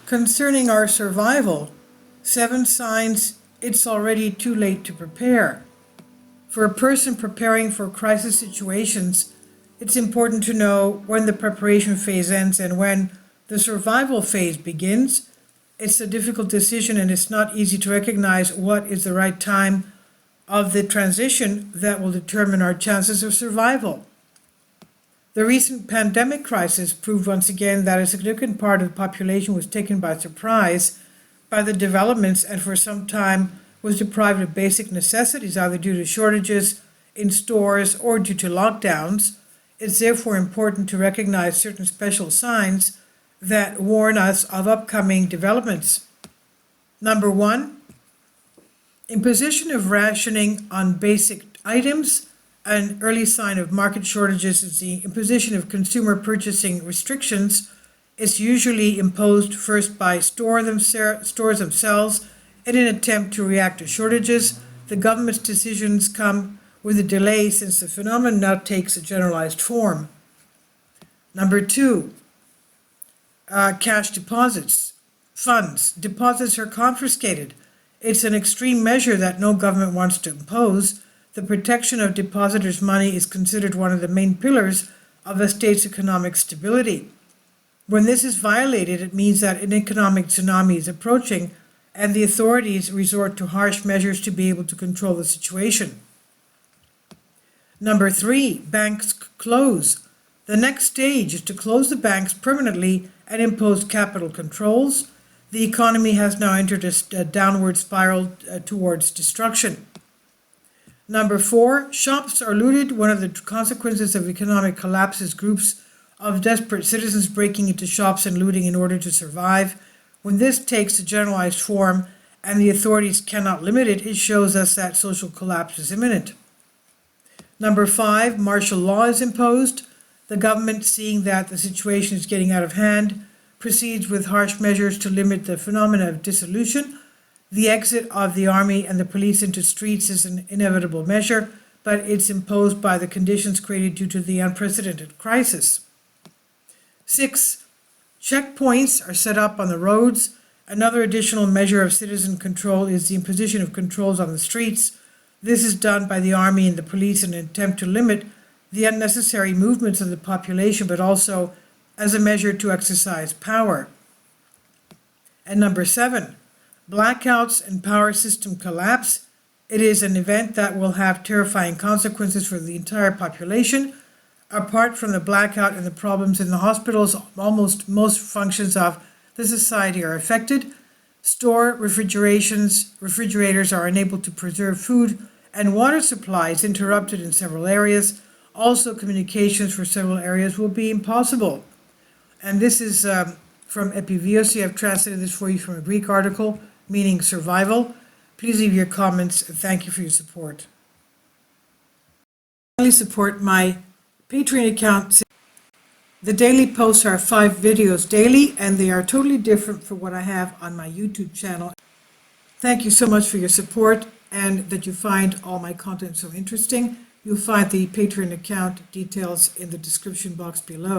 Concerning our survival, 7 signs it's already too late to prepare. For a person preparing for crisis situations, it's important to know when the preparation phase ends and when the survival phase begins. It's a difficult decision and it's not easy to recognize what is the right time of the transition that will determine our chances of survival. The recent pandemic crisis proved once again that a significant part of the population was taken by surprise by the developments and for some time was deprived of basic necessities, either due to shortages in stores or due to lockdowns. It's therefore important to recognize certain special signs that warn us of upcoming developments. Number 1, imposition of rationing on basic items. An early sign of market shortages is the imposition of consumer purchasing restrictions. It's usually imposed first by stores themselves in an attempt to react to shortages. The government's decisions come with a delay since the phenomenon now takes a generalized form. Number 2, cash deposits. Funds. Deposits are confiscated. It's an extreme measure that no government wants to impose. The protection of depositors' money is considered one of the main pillars of a state's economic stability. When this is violated, it means that an economic tsunami is approaching and the authorities resort to harsh measures to be able to control the situation. Number 3, banks close. The next stage is to close the banks permanently and impose capital controls. The economy has now entered a downward spiral towards destruction. Number 4, shops are looted. One of the consequences of economic collapse is groups of desperate citizens breaking into shops and looting in order to survive. When this takes a generalized form and the authorities cannot limit it, it shows us that social collapse is imminent. Number 5, martial law is imposed. The government, seeing that the situation is getting out of hand, proceeds with harsh measures to limit the phenomena of dissolution. The exit of the army and the police into streets is an inevitable measure, but it's imposed by the conditions created due to the unprecedented crisis. 6, checkpoints are set up on the roads. Another additional measure of citizen control is the imposition of controls on the streets. This is done by the army and the police in an attempt to limit the unnecessary movements of the population, but also as a measure to exercise power. And number 7, blackouts and power system collapse. It is an event that will have terrifying consequences for the entire population. Apart from the blackout and the problems in the hospitals, almost most functions of the society are affected. Store refrigerators are unable to preserve food, and water supplies interrupted in several areas. Also, communications for several areas will be impossible. And this is from Epiviosi. I've translated this for you from a Greek article, meaning survival. Please leave your comments and thank you for your support. Finally, support my Patreon account. The daily posts are 5 videos daily and they are totally different from what I have on my YouTube channel. Thank you so much for your support and that you find all my content so interesting. You'll find the Patreon account details in the description box below.